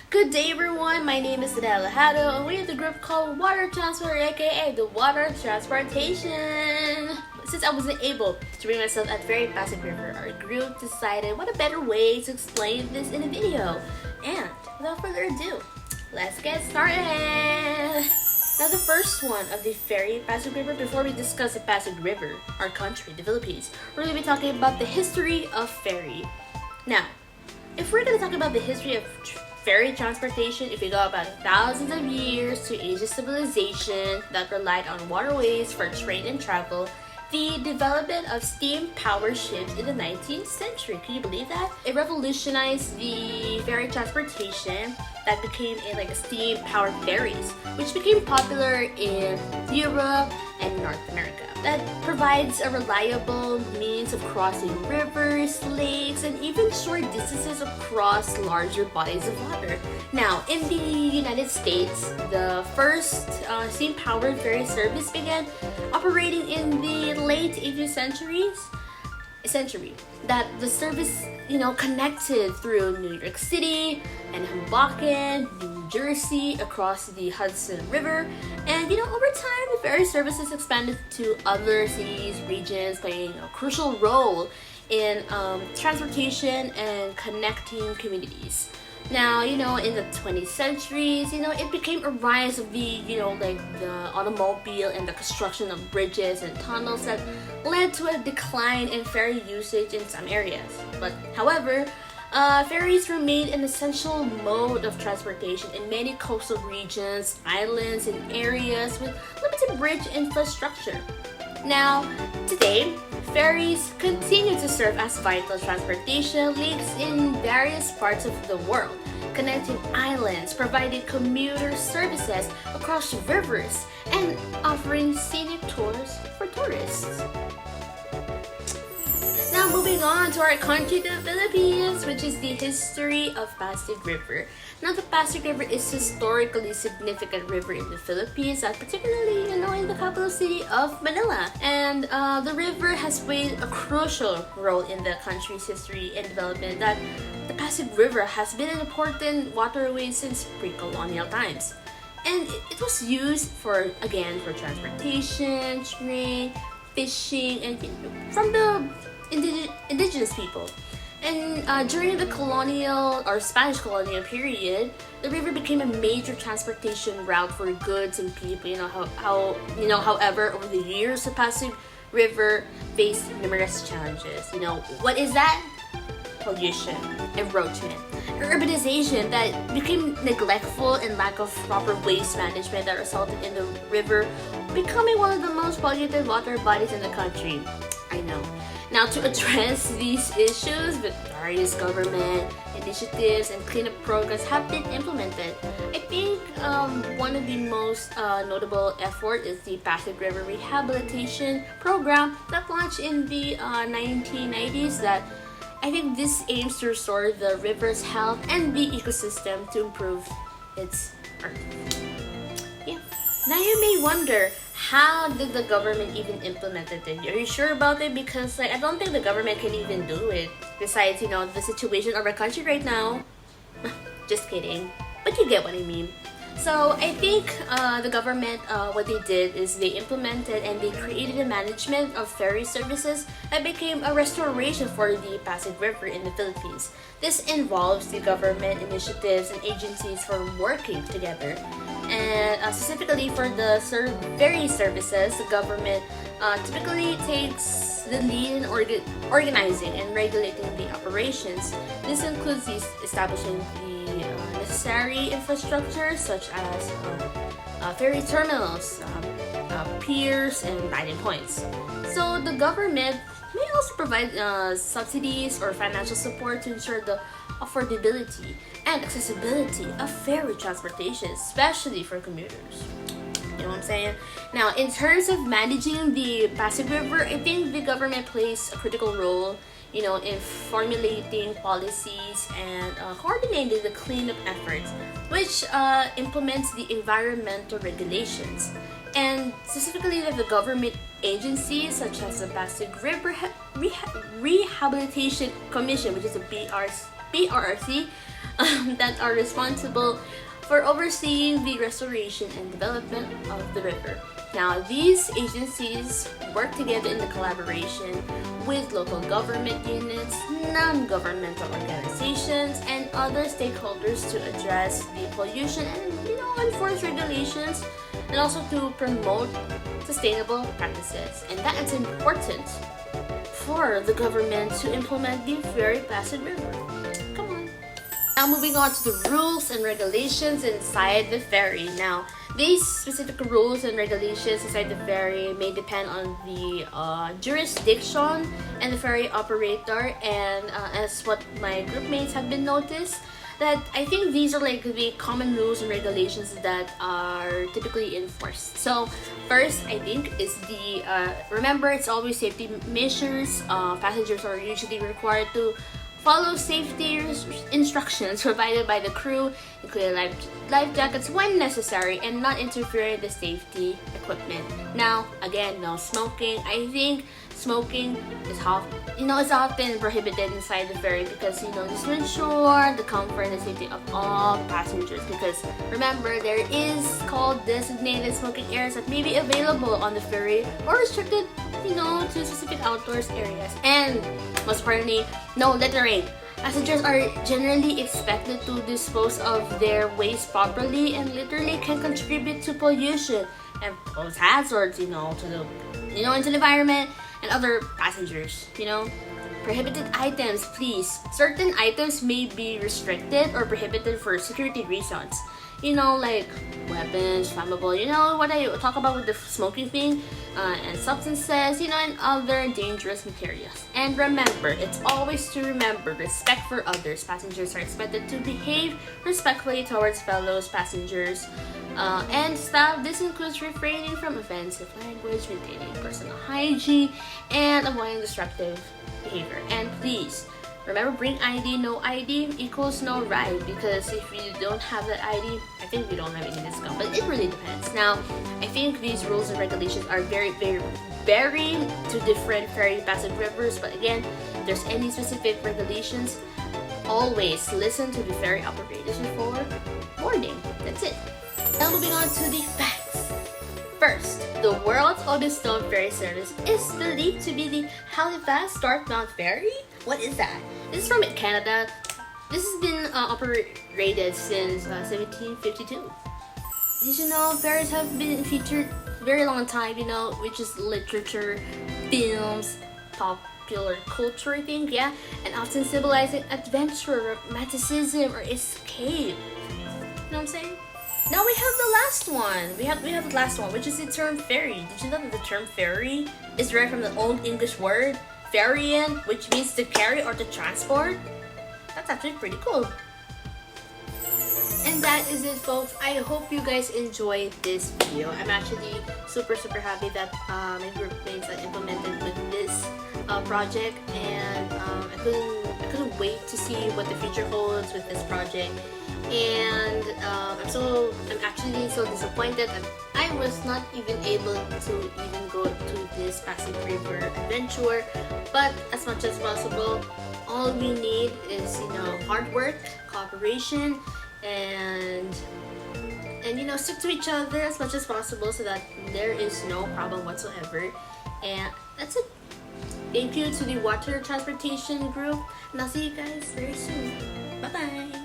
Good day everyone, my name is Denelle Alojado and we are the group called Water Transfer, aka the Water Transportation. Since I wasn't able to bring myself at Ferry Pasig River, our group decided what a better way to explain this in a video. And without further ado, let's get started! Now the first one of the Ferry Pasig River, before we discuss the Pasig River, our country, the Philippines, we're going to be talking about the history of ferry. Now, if we're going to talk about the history of ferry transportation, if we go about thousands of years to age of civilization that relied on waterways for trade and travel, the development of steam-powered ships in the 19th century. Can you believe that? It revolutionized the ferry transportation that became a steam-powered ferries, which became popular in Europe and North America. That provides a reliable means of crossing rivers, lakes, and even short distances across larger bodies of water. Now, in the United States, the first steam-powered ferry service began operating in the late 18th century. That the service, connected through New York City and Hoboken, New Jersey, across the Hudson River, and over time the ferry services expanded to other cities, regions, playing a crucial role in transportation and connecting communities. Now, in the 20th centuries, it became a rise of the automobile and the construction of bridges and tunnels that led to a decline in ferry usage in some areas. But however, ferries remain an essential mode of transportation in many coastal regions, islands, and areas with limited bridge infrastructure. Now, today, ferries continue to serve as vital transportation links in various parts of the world, connecting islands, providing commuter services across rivers, and offering scenic tours for tourists. Now moving on to our country, the Philippines, which is the history of Pasig River. Now the Pasig River is historically significant river in the Philippines, particularly in the capital city of Manila. And the river has played a crucial role in the country's history and development. That the Pasig River has been an important waterway since pre-colonial times. And it was used for transportation, trade, fishing, and from the indigenous people. And during the colonial or Spanish colonial period, the river became a major transportation route for goods and people. However, over the years, the Pasig River faced numerous challenges. What is that? Pollution, erosion, urbanization that became neglectful, and lack of proper waste management that resulted in the river becoming one of the most polluted water bodies in the country. I know. Now, to address these issues, various government initiatives and cleanup programs have been implemented. I think one of the most notable effort is the Pasig River Rehabilitation Program that launched in the 1990s. That I think this aims to restore the river's health and the ecosystem to improve its earth. Yeah. Now you may wonder, how did the government even implement it? Are you sure about it? Because I don't think the government can even do it. Besides, the situation of our country right now. Just kidding. But you get what I mean. So I think the government, what they did is they implemented and they created a management of ferry services that became a restoration for the Pasig River in the Philippines. This involves the government initiatives and agencies for working together. And specifically for the ferry services, the government typically takes the lead in organizing and regulating the operations. This includes establishing the necessary infrastructure such as ferry terminals, piers, and landing points. So the government may also provide subsidies or financial support to ensure the affordability and accessibility of ferry transportation, especially for commuters. You know what I'm saying? Now, in terms of managing the Pasig River, I think the government plays a critical role, in formulating policies and coordinating the cleanup efforts, which implements the environmental regulations. And specifically, the government agencies such as the Pasig River Rehabilitation Commission, which is a BRC, that are responsible for overseeing the restoration and development of the river. Now, these agencies work together in the collaboration with local government units, non-governmental organizations, and other stakeholders to address the pollution and enforce regulations, and also to promote sustainable practices. And that is important for the government to implement the Ferry Pasig River. Come on. Now moving on to the rules and regulations inside the ferry. Now, these specific rules and regulations inside the ferry may depend on the jurisdiction and the ferry operator, and as what my group mates have been noticed, that I think these are like the common rules and regulations that are typically enforced. So first, I think, is the remember, it's always safety measures. Passengers are usually required to follow safety instructions provided by the crew, including life jackets when necessary, and not interfere with the safety equipment. Now, again, no smoking. I think smoking is often prohibited inside the ferry because just to ensure the comfort and the safety of all passengers. Because remember, there is called designated smoking areas that may be available on the ferry or restricted to specific outdoors areas. And most importantly, no littering. Passengers are generally expected to dispose of their waste properly, and littering can contribute to pollution and pose hazards, to the into the environment and other passengers. Prohibited items, please. Certain items may be restricted or prohibited for security reasons. Like weapons, flammable, what I talk about with the smoking thing, and substances, and other dangerous materials. And remember, it's always to remember respect for others. Passengers are expected to behave respectfully towards fellow passengers and staff. This includes refraining from offensive language, maintaining personal hygiene, and avoiding disruptive behavior. And please, remember, bring ID. No ID equals no ride, because if you don't have that ID, I think we don't have any discount, but it really depends. Now, I think these rules and regulations are very, very, very to different ferry Pasig rivers, but again, if there's any specific regulations, always listen to the ferry operators before boarding. That's it. Now moving on to the facts. First, the world's oldest stone ferry service is believed to be the Halifax Dartmouth Ferry. What is that? This is from Canada. This has been operated since 1752. Did you know ferries have been featured very long time, which is literature, films, popular culture, I think, yeah, and often symbolizing adventure, romanticism, or escape. You know what I'm saying? Now we have the last one. We have the last one, which is the term ferry. Did you know that the term ferry is derived from the Old English word ferrying, which means to carry or to transport? That's actually pretty cool. And that is it, folks. I hope you guys enjoyed this video. I'm actually super happy that my group mates implemented with this project, and I couldn't wait to see what the future holds with this project. And I'm actually so disappointed that I was not even able to go to this Pasig River adventure. But as much as possible, all we need is hard work, cooperation, and stick to each other as much as possible so that there is no problem whatsoever. And that's it. Thank you to the water transportation group, and I'll see you guys very soon. Bye bye.